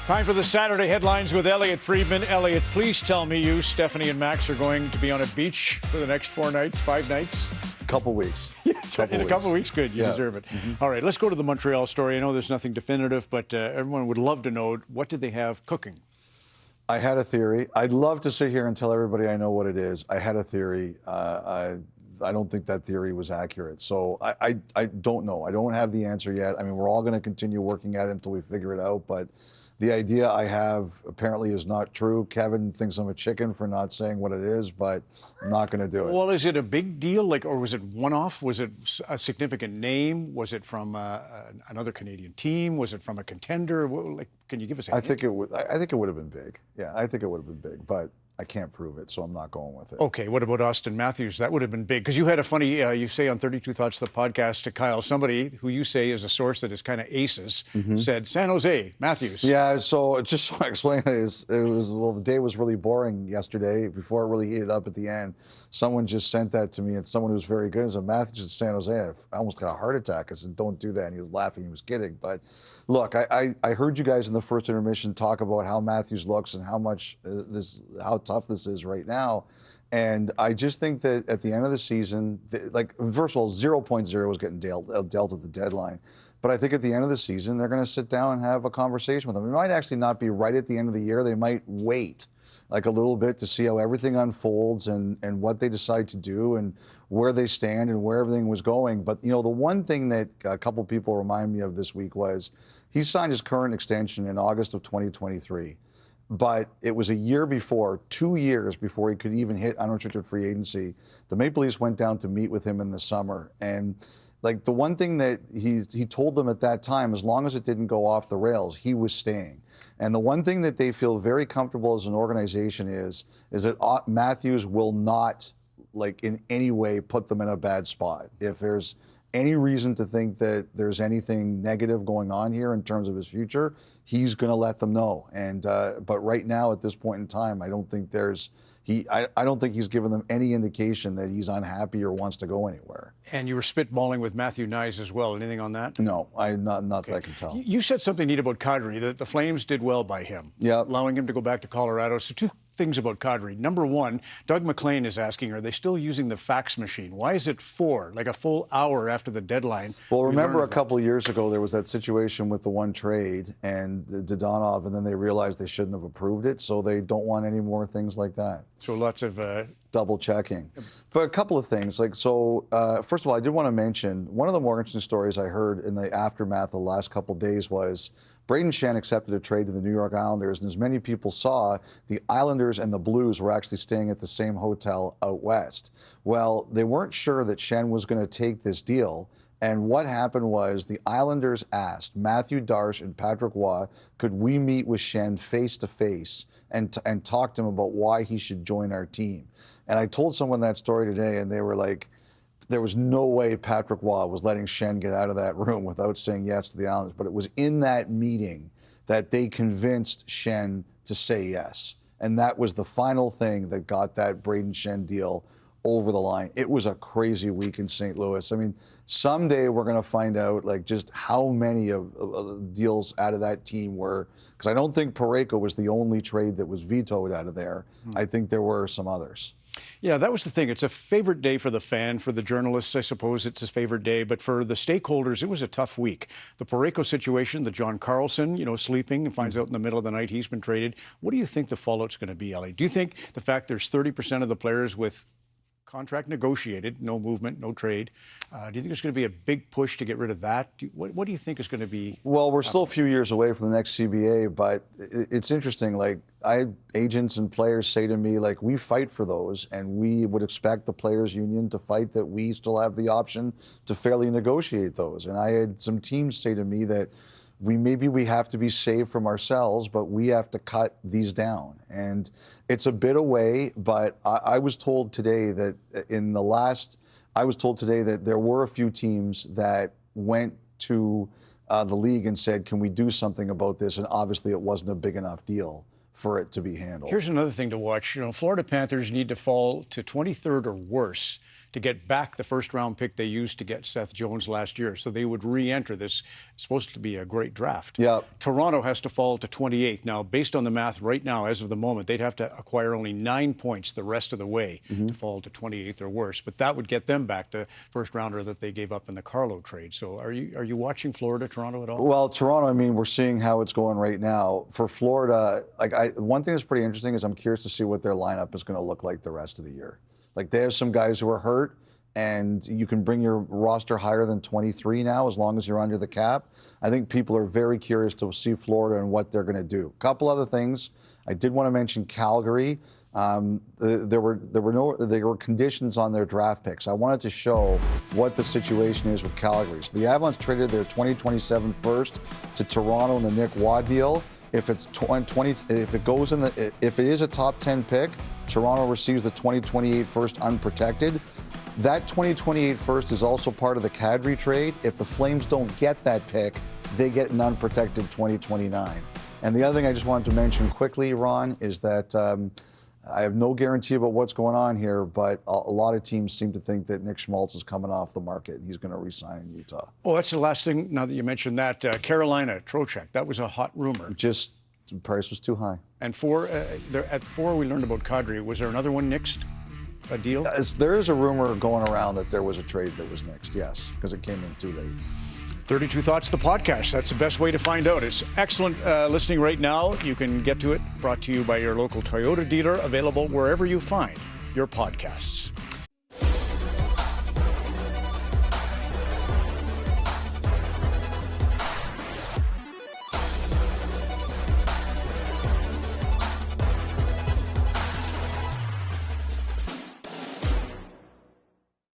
Time for the Saturday headlines with Elliotte Friedman. Elliotte, please tell me you, Stephanie, and Max are going to be on a beach for the next 4 nights, 5 nights? A couple weeks. Yes, in a couple weeks. Good. You deserve it. Mm-hmm. All right, let's go to the Montreal story. I know there's nothing definitive, but everyone would love to know, what did they have cooking? I had a theory. I'd love to sit here and tell everybody I know what it is. I had a theory. I don't think that theory was accurate. So I don't know. I don't have the answer yet. I mean, we're all going to continue working at it until we figure it out. But the idea I have apparently is not true. Kevin thinks I'm a chicken for not saying what it is, but I'm not going to do it. Well, is it a big deal, or was it one-off? Was it a significant name? Was it from another Canadian team? Was it from a contender? Can you give us a hint? I think it would have been big. Yeah, I think it would have been big, but I can't prove it, so I'm not going with it. Okay, what about Auston Matthews? That would have been big, because you had a funny, you say on 32 Thoughts, the podcast, to Kyle, somebody who you say is a source that is kind of aces, said, San Jose, Matthews. Yeah, so just so I explain it, the day was really boring yesterday, before it really heated up at the end. Someone just sent that to me, and someone who's very good. So Matthews at San Jose, I almost got a heart attack. I said, don't do that. And he was laughing, he was kidding. But look, I heard you guys in the first intermission talk about how Matthews looks and how much how tough this is right now. And I just think that at the end of the season, first of all, 0.0 was getting dealt at the deadline. But I think at the end of the season, they're going to sit down and have a conversation with them. It might actually not be right at the end of the year. They might wait a little bit to see how everything unfolds and what they decide to do and where they stand and where everything was going. But, the one thing that a couple people remind me of this week was he signed his current extension in August of 2023. But it was a year before, 2 years before he could even hit unrestricted free agency. The Maple Leafs went down to meet with him in the summer. And the one thing that he told them at that time, as long as it didn't go off the rails, he was staying. And the one thing that they feel very comfortable as an organization is that Matthews will not, in any way, put them in a bad spot. If there's any reason to think that there's anything negative going on here in terms of his future, he's going to let them know. And but right now, at this point in time, I don't think I don't think he's given them any indication that he's unhappy or wants to go anywhere. And you were spitballing with Matthew Knies as well. Anything on that? No, not okay. That I can tell. You said something neat about Calgary, that the Flames did well by him, allowing him to go back to Colorado. So two things about Calgary. Number one, Doug MacLean is asking, are they still using the fax machine? Why is it 4, a full hour after the deadline? Well, remember a couple of years ago, there was that situation with the one trade and Dodonov, and then they realized they shouldn't have approved it, so they don't want any more things like that. So lots of double checking. But a couple of things. First of all, I did want to mention, one of the more interesting stories I heard in the aftermath of the last couple of days was Braden Schenn accepted a trade to the New York Islanders, and as many people saw, the Islanders and the Blues were actually staying at the same hotel out west. Well, they weren't sure that Schenn was going to take this deal, and what happened was the Islanders asked Matthew Darche and Patrick Roy, could we meet with Schenn face-to-face and talk to him about why he should join our team? And I told someone that story today, and they were like, there was no way Patrick Roy was letting Schenn get out of that room without saying yes to the Islanders. But it was in that meeting that they convinced Schenn to say yes. And that was the final thing that got that Braden Schenn deal over the line. It was a crazy week in St. Louis. I mean, someday we're going to find out just how many of deals out of that team were, because I don't think Parayko was the only trade that was vetoed out of there. I think there were some others. Yeah, that was the thing. It's a favorite day for the fan. For the journalists, I suppose it's his favorite day. But for the stakeholders, it was a tough week. The Parayko situation, the John Carlson, sleeping and finds out in the middle of the night he's been traded. What do you think the fallout's going to be, Ellie? Do you think the fact there's 30% of the players with contract negotiated, no movement, no trade, do you think there's going to be a big push to get rid of that? What do you think is going to be? Well, we're still a few years away from the next CBA, but it's interesting. Agents and players say to me, we fight for those, and we would expect the players' union to fight that we still have the option to fairly negotiate those. And I had some teams say to me that we have to be saved from ourselves, but we have to cut these down. And it's a bit away, but I was told today that there were a few teams that went to the league and said, can we do something about this? And obviously it wasn't a big enough deal for it to be handled. Here's another thing to watch. Florida Panthers need to fall to 23rd or worse to get back the first-round pick they used to get Seth Jones last year. So they would re-enter this. It's supposed to be a great draft. Yeah. Toronto has to fall to 28th. Now, based on the math right now, as of the moment, they'd have to acquire only 9 points the rest of the way to fall to 28th or worse. But that would get them back to first-rounder that they gave up in the Carlo trade. So are you watching Florida, Toronto at all? Well, Toronto, I mean, we're seeing how it's going right now. For Florida, one thing that's pretty interesting is I'm curious to see what their lineup is going to look like the rest of the year. Like, they have some guys who are hurt, and you can bring your roster higher than 23 now as long as you're under the cap. I think people are very curious to see Florida and what they're going to do. A couple other things. I did want to mention Calgary. There were conditions on their draft picks. I wanted to show what the situation is with Calgary. So the Avalanche traded their 2027 first to Toronto in the Nick Waugh deal. If it is a top 10 pick, Toronto receives the 2028 first unprotected. That 2028 first is also part of the Calgary trade. If the Flames don't get that pick, they get an unprotected 2029. And the other thing I just wanted to mention quickly, Ron, is that I have no guarantee about what's going on here, but a lot of teams seem to think that Nick Schmaltz is coming off the market and he's going to re-sign in Utah. Oh, that's the last thing, now that you mentioned that. Carolina, Trocheck, that was a hot rumor. Just the price was too high. And at 4, we learned about Kadri. Was there another one nixed? A deal? There is a rumor going around that there was a trade that was nixed, yes, because it came in too late. 32 Thoughts, the podcast. That's the best way to find out. It's excellent listening right now. You can get to it. Brought to you by your local Toyota dealer. Available wherever you find your podcasts.